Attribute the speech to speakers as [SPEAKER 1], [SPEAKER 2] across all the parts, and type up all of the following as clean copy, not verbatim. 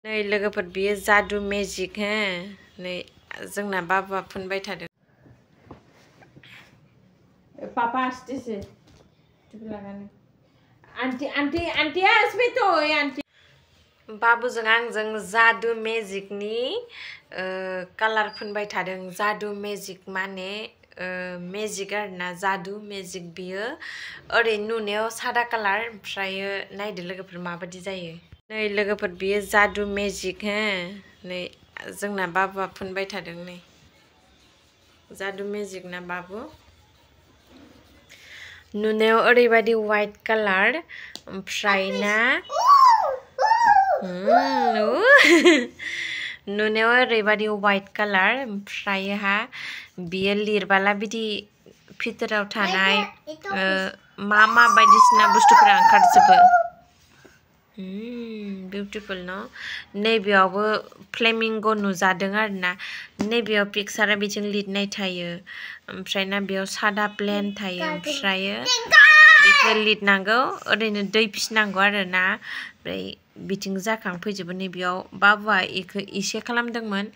[SPEAKER 1] नै लोगोफोर बियो जादु मेजिक हो नै जोंना बाबुआ फुनबाय थादों पापा आस्तेसे लगाने आंटी आंटी आंटी आसबे तो आंटी बाबुजों आंजों जादु मेजिकनि कालार फुनबाय थादों जादु मेजिक माने मेजिक आरोना जादु मेजिक बियो ओरै नुनायाव सादा कालार ओमफ्राय नायदो लोगोफोर माबायदि जायो नै लोगोफोर बियो जादु मेजिक हो नै जोंना बाबुआ फुनबाय थादों नै जादु मेजिक ना बाबु नुनायाव ओरैबायदि व्हाइट कालार ओमफ्राय ना नुनायाव ओरैबायदि व्हाइट कालार ओमफ्राय बियो लिरबाला बिदि फिथराव थानाय मा बायदिसिना बुस्थुफोरा ओंखारजोबो बिउटिफुल न नैबेयावबो फ्लेमिंग नुजादों आरोना नैबेयाव पिक्सारा बिथिं लिरनाय थायो ओमफ्राय ना बेयाव सादा प्लेन थायो ओमफ्राय बेखौ लिरनांगौ ओरैनो दै फिसिनांगौ आरोना ओमफ्राय बिथिं जाखांफैजोबो नैबेयाव बाबुआ इखौ इसे खालामदोंमोन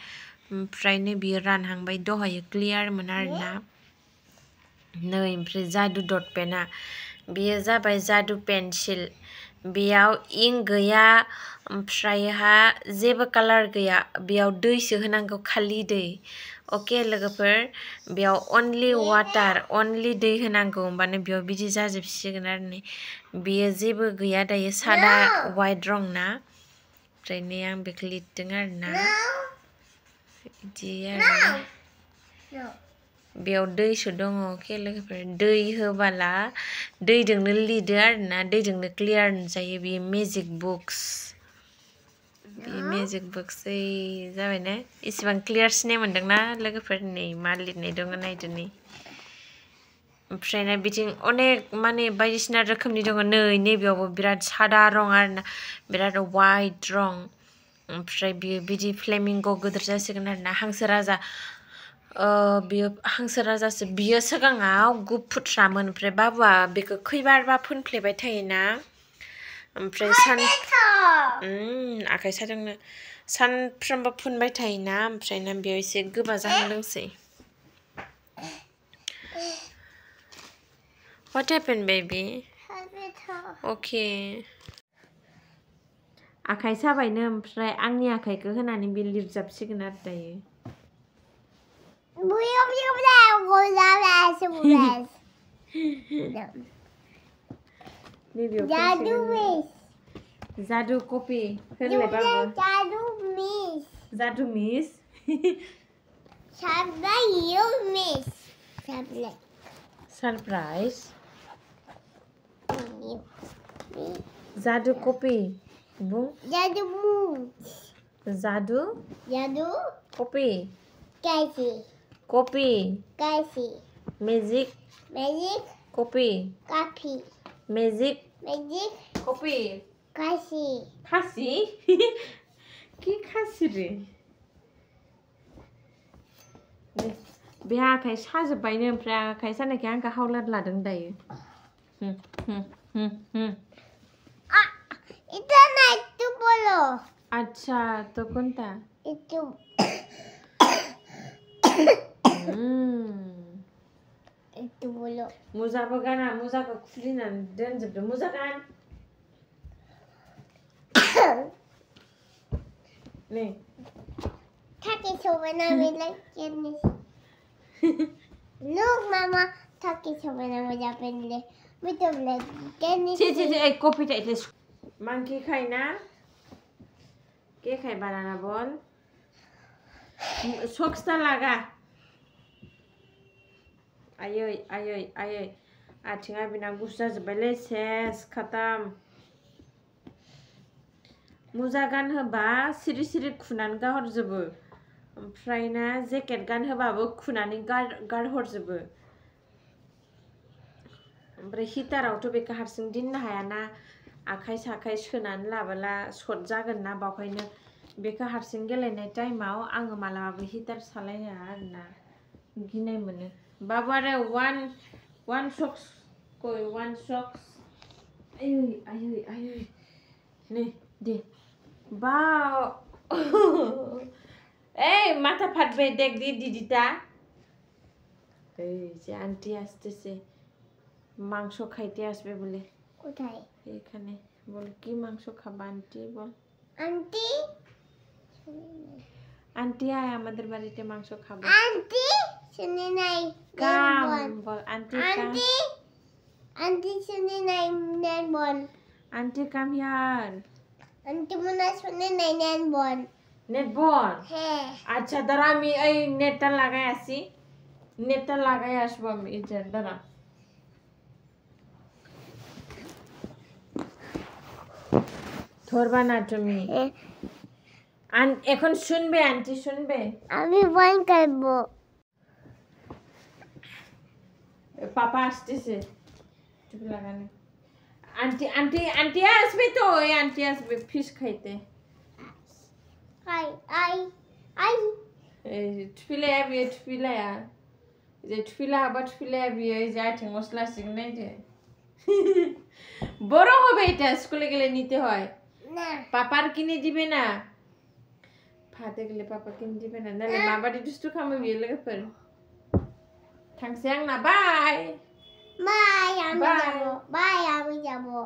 [SPEAKER 1] ओमफ्राय नैबेयो रानहांबाय दहायो क्लियारमोन आरोना नै ओमफ्राय जादु डट पेनआ बेयो जाबाय जादु पेन्सिल बेयाव इंक गैया ओमफ्राय जेबो कालार गैया बेयाव दैसो होनांगौ खालि दै अके लोगोफोर बेयाव अनलि वाटार अनलि दै होनांगौ होमबानो बेयाव बिदि जाजोबसिगोन आरो नै बेयो जेबो गैया दायो सादा वाइट रं ना ओमफ्राय नै आं बेखौ लिरदों आरोना बिदि आरो बेयाव दैसो दङ अके लोगोफोर दै होबाला दैजोंनो लिरदो आरोना दैजोंनो क्लियार नुजायो बेयो मेजिक बुक्स बे मेजिक बुक्स जाबाय ना इसेबां क्लियार सिनाय मोन्दोंना लोगोफोर नै मा लिरनाय दङ नायदो नै ओमफ्राय ना बिथिं अनेक माने बायदिसिना रोखोमनि दङ नै नैबेयावबो बिराद सादा रं आरोना बिराद वाइट रं ओमफ्राय बियो बिदि फ्लेमिंग गोदोर जासिगोन आरोना हांसो राजा बियो हांसो राजासो बियो सिगाङाव गुफुरसामोन ओमफ्राय बाबुआ बेखौ खैबारबा फुनफ्लेबाय थायोना ओमफ्राय आखाइ सादोंनो सानफ्रोमबो फुनबाय थायोना ओमफ्राय ना बेयाव एसे गोबा जाहांदोंसै What happened, baby? Okay. आखाइ साबायनो ओमफ्राय आंनि आखाइखौ होनानै बे लिरजाबसिगोन आरो दायो जादु कपि होनलाय बाबु जादु मिस सरप्राइज जादु कपि बुं जादु कपि कपि मेजिक कपि मेजिक कपि खासि कि खासि रे बे आखाइ साजोब्बायनो ओमफ्राय आखाइ सानायखाय आंखौ हावलाद लादों दायो अच्छा तो कोणता मुजाबो गाना मुजाखौ खुलिनानै दोनजोबदो मुजा गान नै
[SPEAKER 2] Look, Mama, Taki sabana mo Japan. With the leg. Can you
[SPEAKER 1] see? Copy it. Monkey खाई ना? क्या खाई banana ball? Socks ता लगा. आये. आथिंगा बिना गुस्सा जबले सेस खत्म. मुजा गान होबा सिरि खुनान गाहर जबो. ओमफ्राय ना जेकेट गान होबाबो खुनानै गारहरजोबो ओमफ्राय हिटारावथ' बेखौ हारसिं दिननो हायाना आखाइ साखाइ सोनानै लाबोला सर्ट जागोन ना बावखायनो बेखौ हारसिं गेलेनाय टाइमाव आङो मालाबाबो हिटार सालायनो हाया आरोना गिनाय मोनो बाबु आरो one socks आयै नै दे বাও এই মাথা ফাটবে দেখ দিদিটা এই যে আন্টি আসতেছে মাংস খাইতে আসবে বলে
[SPEAKER 2] কোথায়
[SPEAKER 1] এখানে বল কি মাংস খাবা আন্টি বল
[SPEAKER 2] আন্টি
[SPEAKER 1] আন্টি আয় আমাদের বাড়িতে মাংস খাবো
[SPEAKER 2] আন্টি শুনে নাই
[SPEAKER 1] কাম বল আন্টি
[SPEAKER 2] আন্টি আন্টি শুনে নাই নেন বল
[SPEAKER 1] আন্টি কাম হিয়ার
[SPEAKER 2] আন্টি মনে শুনে নাই নেন বল
[SPEAKER 1] নেট বল
[SPEAKER 2] হ্যাঁ
[SPEAKER 1] আচ্ছা দাঁড়া আমি এই নেটটা লাগাই আসি নেটটা লাগাই আসবো আমি এই যে দাঁড়া ধরবা না তুমি এখন শুনবে আন্টি শুনবে
[SPEAKER 2] আমি বল করবো
[SPEAKER 1] পাপা আসতেছে টুপি লাগানো আন্টি আন্টি আন্টি আসবে তো এই আন্টি আসবে ফিশ খাইতে
[SPEAKER 2] আই আই আই
[SPEAKER 1] এই টুপিলে আবি টুপিলে যে টুপিলা আবার টুপিলে আবি এই যে আঠে মশলা শিখনে যে বড় হবে এটা স্কুলে গেলে নিতে হয়
[SPEAKER 2] না
[SPEAKER 1] পাপার কিনে দিবে না ফাতে গেলে পাপা কিনে দিবে না নালে মা বাড়ি দুষ্টু খামো বিয়ে লেগে ফের থাকছে না বাই
[SPEAKER 2] বাই আমি
[SPEAKER 1] Bye.
[SPEAKER 2] যাবো বাই আমি যাবো